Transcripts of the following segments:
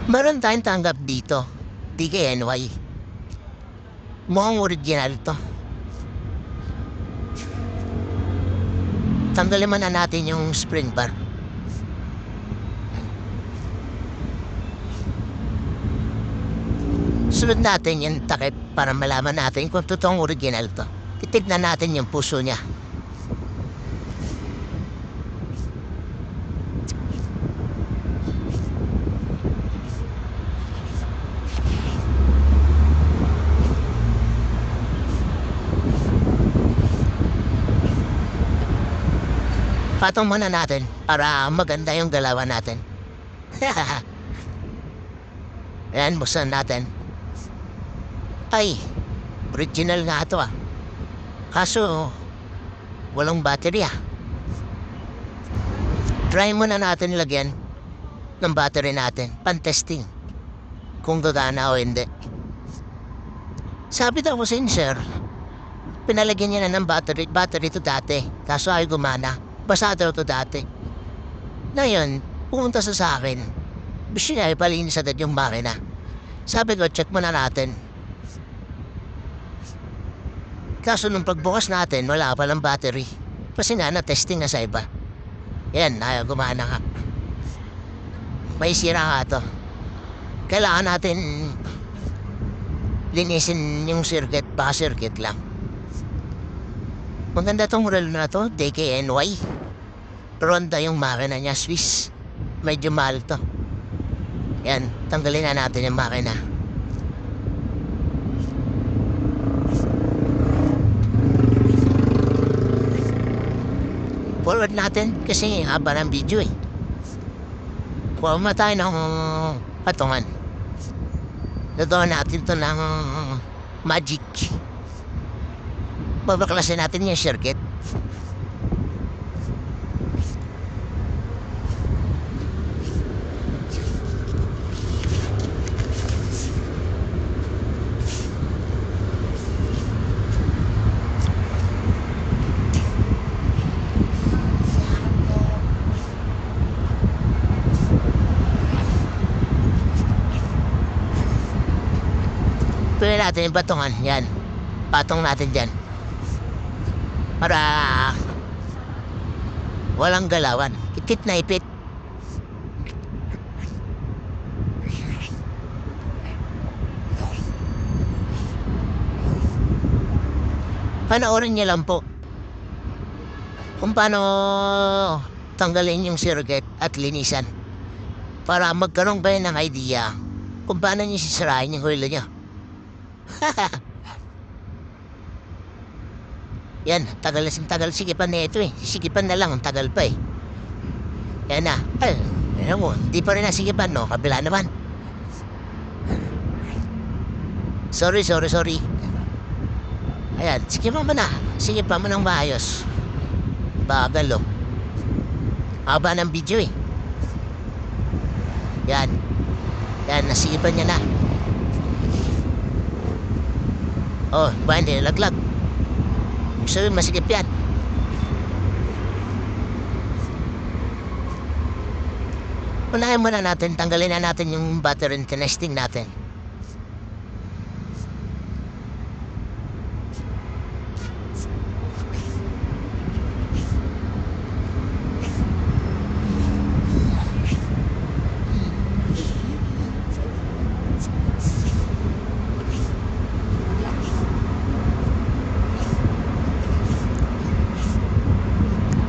Meron tayong tanggap dito. DKNY. Mukhang original to. Tanggalin man na natin yung spring bar. Sunod natin yung takip para malaman natin kung totoong original to. Titignan natin yung puso niya. Patong muna natin para maganda yung galawan natin. Ayan, buksan natin. Ay, original nga ito ah. Kaso, walang battery ah. Try muna natin lagyan ng battery natin. Pan-testing. Kung gagana o hindi. Sabi daw ko sir, pinalagyan niya na ng battery to dati. Kaso ay gumana. Basa daw to dati. Ngayon, pumunta sa akin. Gusto niya ipalinis agad yung makina. Sabi ko, check muna natin. Kaso nung pagbukas natin, wala palang battery. Kasi nga na-testing na sa iba. Yan, gumana nga. May sira nga to. Kailangan natin linisin yung circuit, baka circuit lang. Maganda tong relo na to, DKNY. Ronda yung makina niya, Swiss. Medyo mahal to. Yan, tanggalin na natin yung makina. Forward natin kasi haba ng video eh. Kuha mo tayo ng patungan. Gagawin natin to ng magic. Babaklasin natin yung circuit. Tuloy natin yung patungan. Yan. Patong natin dyan. Para walang galawan. Ipit na ipit. Panoorin niyo lang po kung paano tanggalin yung circuit at linisan para magkaroon kayo ng idea kung paano niyo sisirain yung hilo niyo. Yan, tagal sikipan na ito eh. Sikipan na lang, ang tagal pa eh. Yan na. Ay, alam mo, hindi pa rin nasikipan, no? Kabila naman. Sorry. Ayan, sikipan mo na. Sikipan mo ng maayos. Bagal, oh. Haba ng video eh. Yan. Yan, nasikipan niya na. Oh, ba hindi nalaglag? Sabi masikip yan. Unahin muna natin, tanggalin na natin yung battery and testing natin.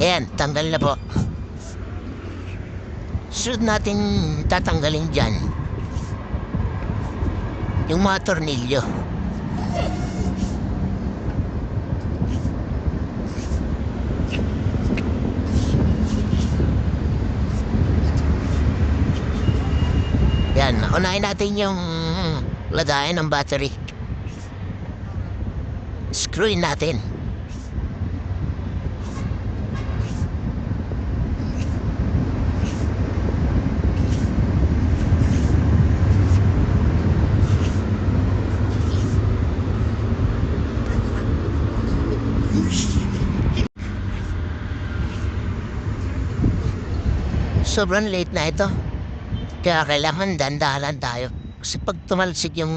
Ayan, tanggal na po. Sunod natin tatanggalin dyan yung mga tornilyo. Yan, unahin natin yung lagayan ng battery. Screwin natin. Sobrang late na ito. Kaya kailangan dandahan tayo. Kasi pag tumalsik yung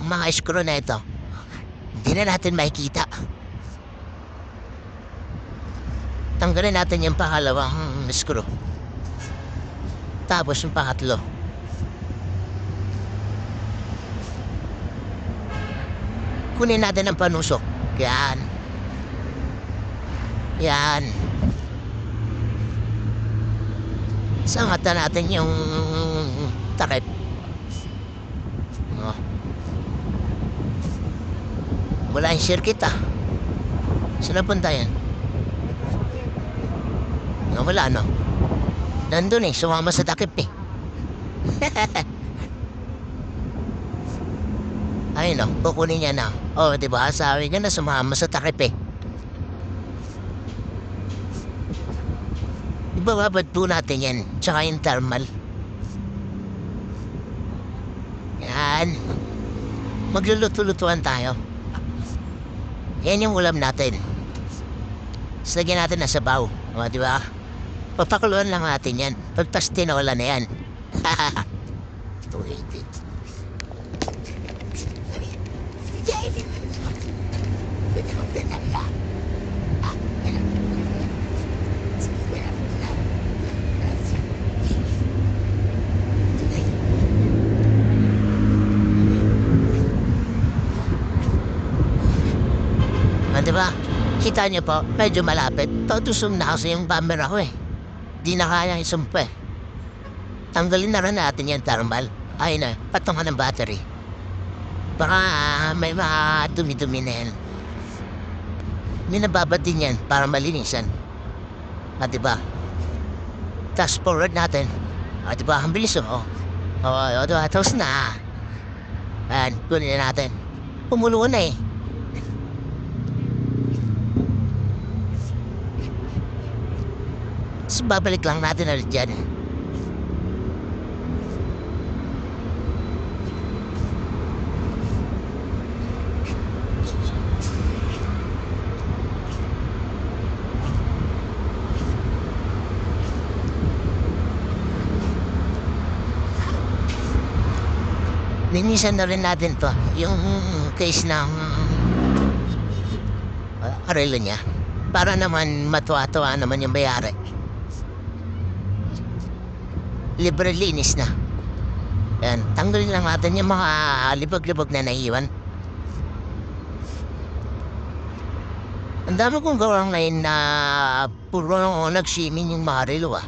mga screw na ito, hindi na natin makikita. Tanggalin natin yung pangalawang screw. Tapos yung pangatlo. Kunin natin ang panusok. Yan. Yan. Sangatan natin yung takip. Oh. Wala yung circuit ah. Saan napunta yan? Wala no. Nandun eh, sumama sa takip eh. Ay no, kukunin niya na. Oh, diba? Sabi niya na sumama sa takip eh. Ibababad po natin yan. Tsaka yung thermal. Yan. Magluluto-lutuan tayo. Yan yung ulam natin. Lagyan natin na sabaw. O, diba? Papakuluan lang natin yan. Pagtas tinola na yan. 280. Diba? Kita niyo po, medyo malapit. Tutusong na kasi yung camera ko eh. Di na kayang isumpa eh. Tanggalin na rin natin yung thermal. Ayun na, patungan ng battery. Baka may mga dumi-dumi na yan. Minababad din yan para malinisan. Diba? Tapos forward natin. Diba? Ang bilis oh. Diba? Tapos na. Ayan, kunin na natin. Pumulo na eh. So, babalik lang natin ulit dyan. Linisan na rin natin to. Yung case ng arelo niya. Para naman matuwa-tuwa naman yung bayari. Libre linis na. Yan, tanggalin lang natin yung mga libag-libag na naiwan. Ang dami kong gawang ngayon na puro nag-swimming yung mga relo ah.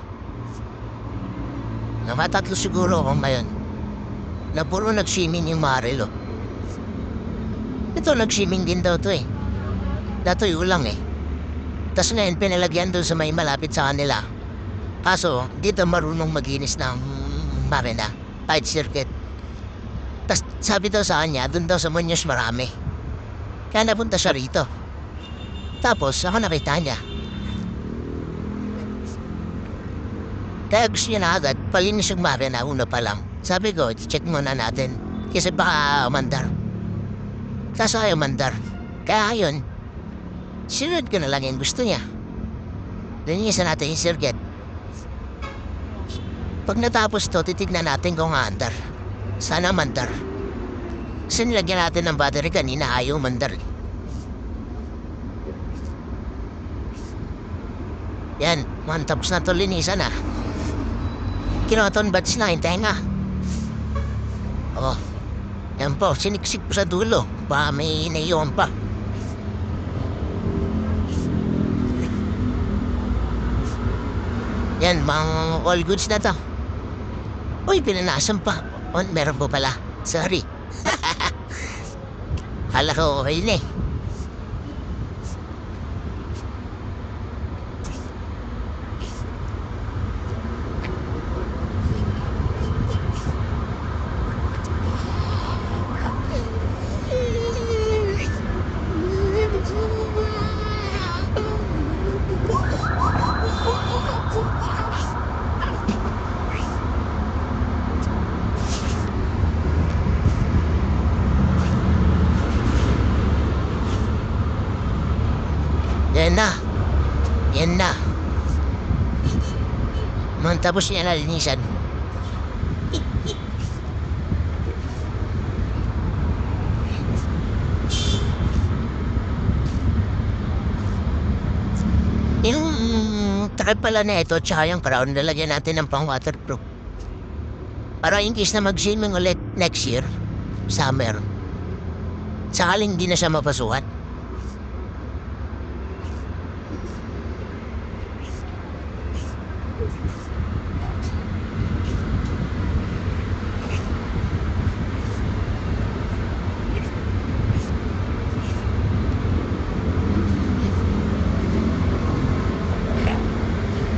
Nakatatlo siguro ako ngayon na puro nag-swimming yung mga relo. Ito nag-swimming din daw to eh. Natuyo lang eh. Tapos ngayon pinalagyan doon sa may malapit sa kanila. Kaso, dito marunong maginis ng makina, tight circuit. Tapos sabi daw sa kanya, doon daw sa Muñoz marami. Kaya napunta siya rito. Tapos, ako nakita niya. Kaya gusto niya na agad, palinis yung makina, una pa lang. Sabi ko, check muna natin. Kasi baka umandar. Kaso ayaw umandar. Kaya yun, sinunod ko na lang yung gusto niya. Linisan natin yung circuit. Pag natapos to, titignan natin kung aandar. Sana mandar. Kasi nilagyan natin ng battery kanina, ayaw mandar. Yan, tapos na to linisan ah. Kinoton batch na yung tenga. Oh, yan po, siniksik po sa dulo. Baka may naiyon pa. Yan, mga all goods na to. Uy, pinanasan pa. Oh, meron po pala. Sorry. Hala ko okay na eh. Yan na. Yan na. Tapos niya nalinisan. takip pala na ito tsaka yung crown, lalagyan natin ng pang waterproof. Para in case na mag-swimming ulit next year, summer, sakaling hindi na siya mapasukan.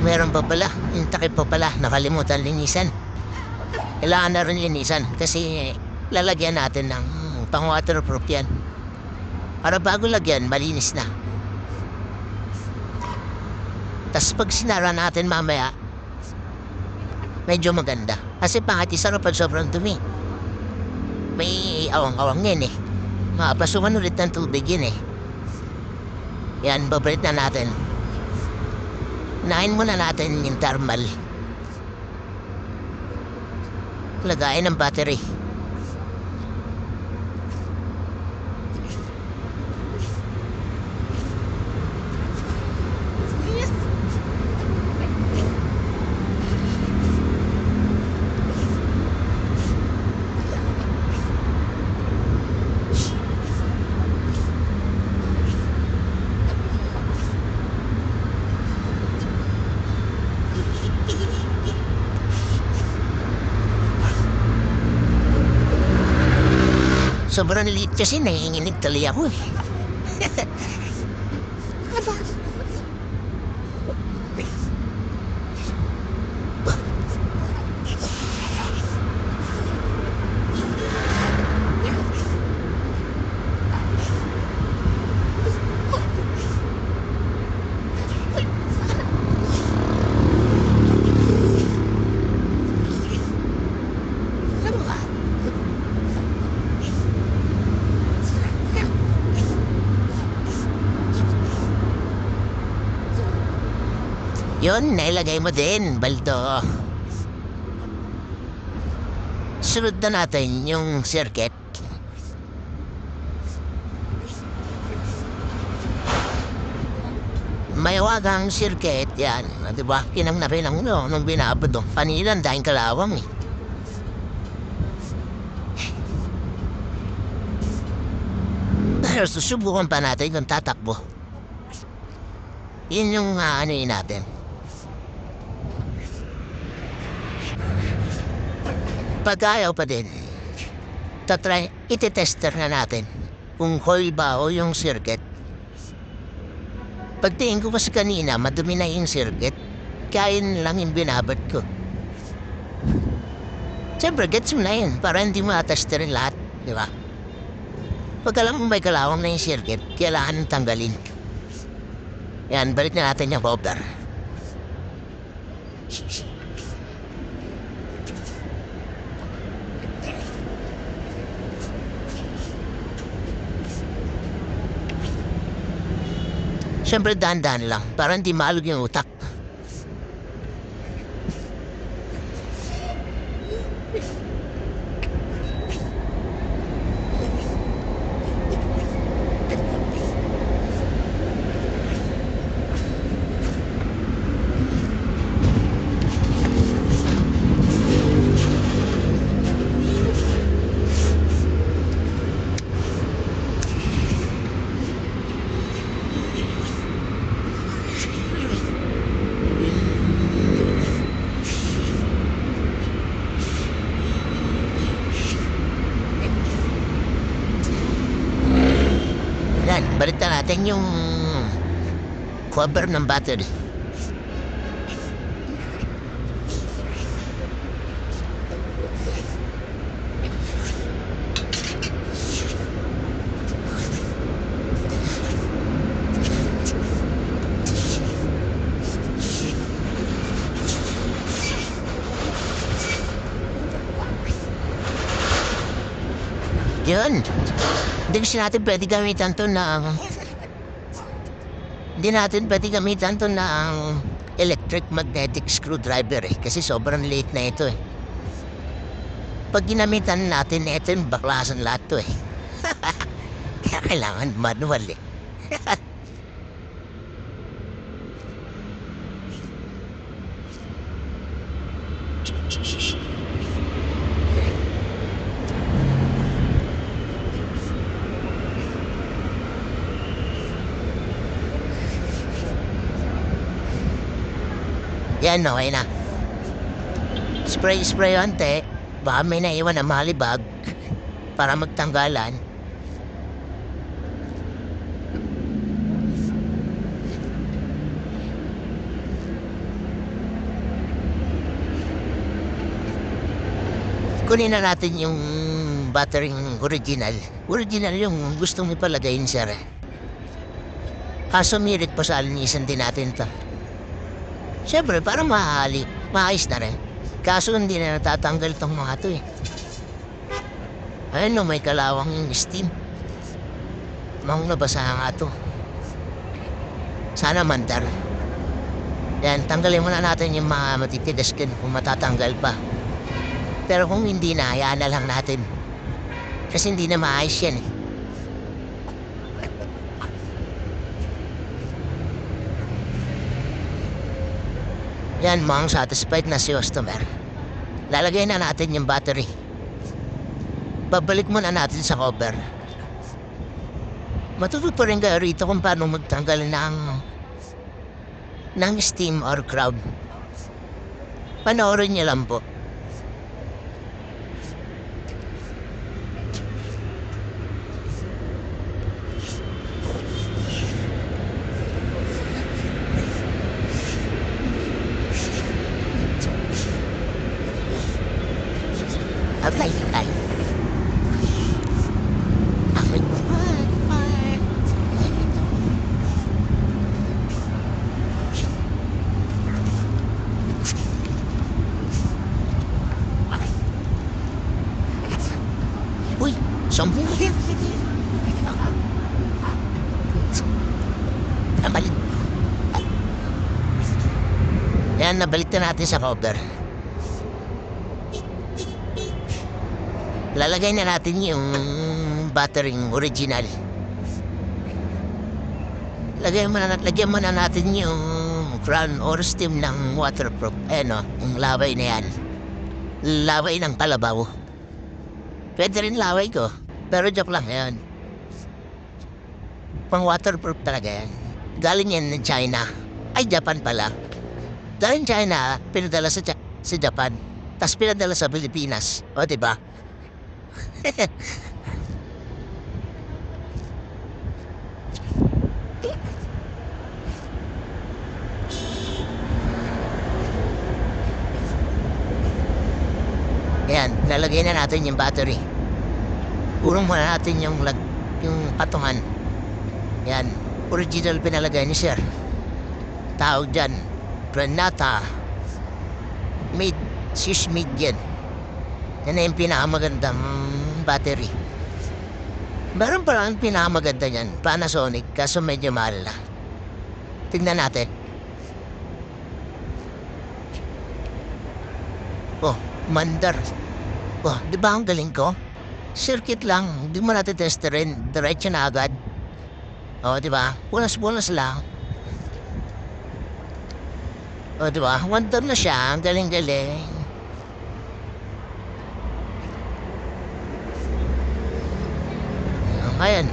Meron pa pala, yung takip pa pala, nakalimutan linisan. Kailangan na rin linisan kasi lalagyan natin ng pang waterproof yan. Para bago lagyan, malinis na. Tas pag sinara natin mamaya, medyo maganda. Kasi pangit isara pag sobrang dumi. May awang-awang yan eh. Mapasukan ulit ng tubig yun eh. Yan, babalik na natin. Unahin muna natin yung thermal. Lagayin ng battery. Sobrang liit kasi nanginginig tali ako eh. Yun, nailagay mo din, baldo. Sunod na natin yung circuit. Mayawagang circuit, yan. Diba? Kinang na pinang nung binabado. Panilan dahil kalawang eh. Pero susubukan pa natin kung tatakbo. Yun yung aanoin natin. Pag ayaw pa din, ititester na natin kung coil ba o yung circuit. Pagtingin ko kasi kanina, madumi na yung circuit, kaya lang yung binabad ko. Siyempre, gets mo na yun, para hindi mo atesterin lahat, di ba? Pag alam mo may kalawang na yung circuit, kailangan tanggalin. Yan, balik na natin yung bobber. Siyempre, dahan-dahan lang, para hindi maalog yung utak. Yan, balik na natin yung cover ng battery. Yun. Hindi kasi natin pwede gamitan to na hindi natin pwede gamitan to na electric magnetic screwdriver eh. Kasi sobrang late na ito eh. Pag ginamitan natin, ito yung baklasan lahat to eh. Kaya kailangan manual eh. Yan, okay na. Spray onte. Baka may naiwan na malibag para magtanggalan. Kunin na natin yung battering original. Original yung gustong ipalagayin, sir. Kaso mirit pa sa alinisan din natin to. Siyempre, para maayos na rin. Kaso hindi na natatanggal tong mga to eh. Ayun no, may kalawang yung steam. Mang nabasa nga to. Sana mandar. Yan, tanggalin muna natin yung mga matitigas kung matatanggal pa. Pero kung hindi na, hayaan na lang natin. Kasi hindi na maayos yan eh. Yan, mukhang satisfied na si customer. Lalagay na natin yung battery. Babalik muna natin sa cover. Matuto pa rin kayo rito kung paano magtanggal ng steam or crowd. Panoorin niyo lang po. Apply. Uy, something here. Nabalik. Yan, nabalik na natin sa cover. Lalagay na natin yung battering original. Lagyan muna natin yung crown or stem ng waterproof. Yung laway na yan. Laway ng kalabaw. Pwede rin laway ko. Pero joke lang yan. Pang waterproof talaga yan. Galing yan ng China. Ay, Japan pala. Galing China, pinadala sa Japan. Tapos pinadala sa Pilipinas. O, diba? Ayan, lalagay na natin yung battery. Urong muna natin yung patungan. Ayan, original pinalagay ni sir. Tawag dyan, Granata. Made yan. Yan na yung pinakamagandang battery. Meron pa lang pinakamaganda niyan, Panasonic, kaso medyo mahal na. Tignan natin. Oh, mandar. Oh, di ba ang galing ko? Circuit lang, di mo natin testerin, diretso na agad. Oh, di ba? Bulas lang. Oh, di ba? Wonder na siya, ang galing-galing. Ayan.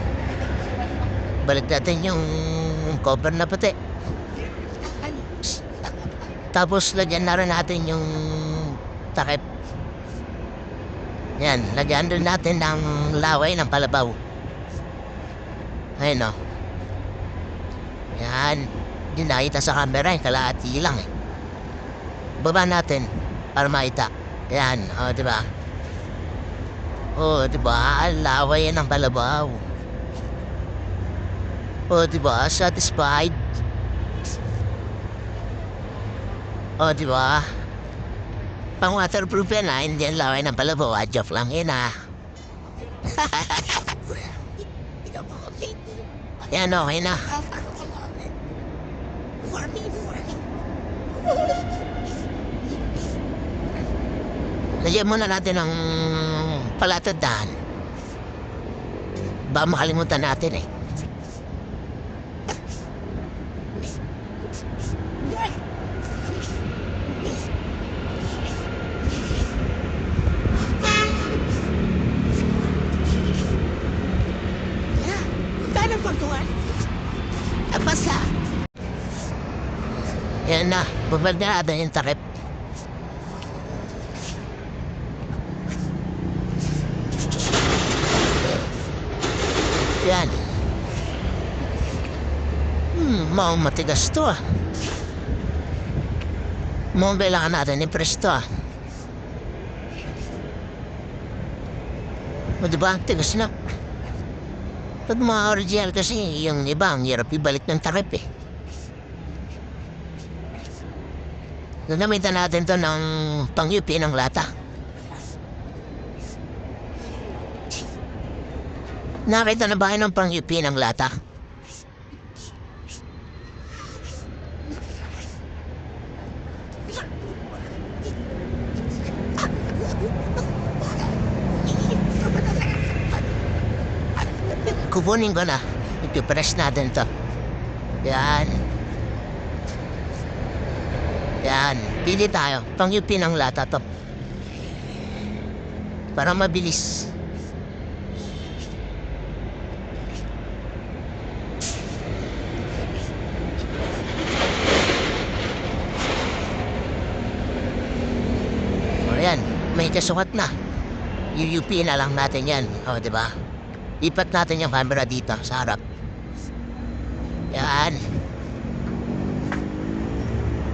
Balik natin yung cover na puti. Tapos lagyan na rin natin yung takip. Yan, lagyan rin natin ng laway ng palabaw. Ayun o. Yan. Hindi nakita sa camera, kalahati lang eh. Baba natin para makita. Yan, o diba? O diba, laway ng palabaw. O diba, satisfied? O diba? Pang waterproof yan ha, hindi ang laway ng palabaw. Joke lang yun ha. Yan, okay na. Lagyan muna natin ng palatandaan. Baka makalimutan natin eh. Babag na natin yung takip. Yan. Mukhang matigas to ah. Mukhang kailangan natin i-press to ah. O diba, tigas na. Pag mga original kasi, yung iba, ang hirap ibalik ng takip eh. Gagamitan natin to ng pang-UP ng lata. Nakita na ba kayo ng pang-UP ng lata? Kukunin ko na. Ipipress natin to. Yan. Yan. Pili tayo. Pang-UP ng lata to. Para mabilis. O yan. May kasukat na. UUP na lang natin yan. O diba? Ipat natin yung camera dito sa harap. Yan.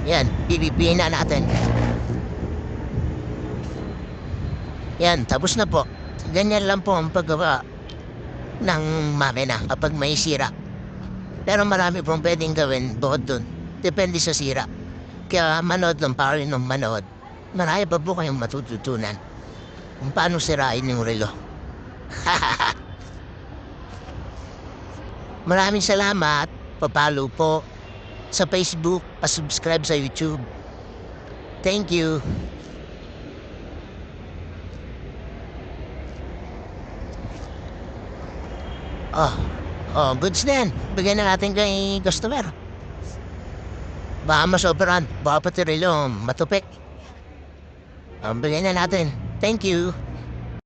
Yan, pipipihin na natin. Yan, tapos na po. Ganyan lang po ang paggawa ng makina kapag may sira. Pero marami pong pwedeng gawin bukod dun. Depende sa sira. Kaya manood ng power ng manood. Marami pa po kayong matututunan kung paano sirain yung relo. Maraming salamat. Papalo po sa Facebook, pa-subscribe sa YouTube. Thank you. Goods na yan. Bigyan na natin kay customer. Baka masoberan. Baka pati relo matupik. Bigyan na natin. Thank you.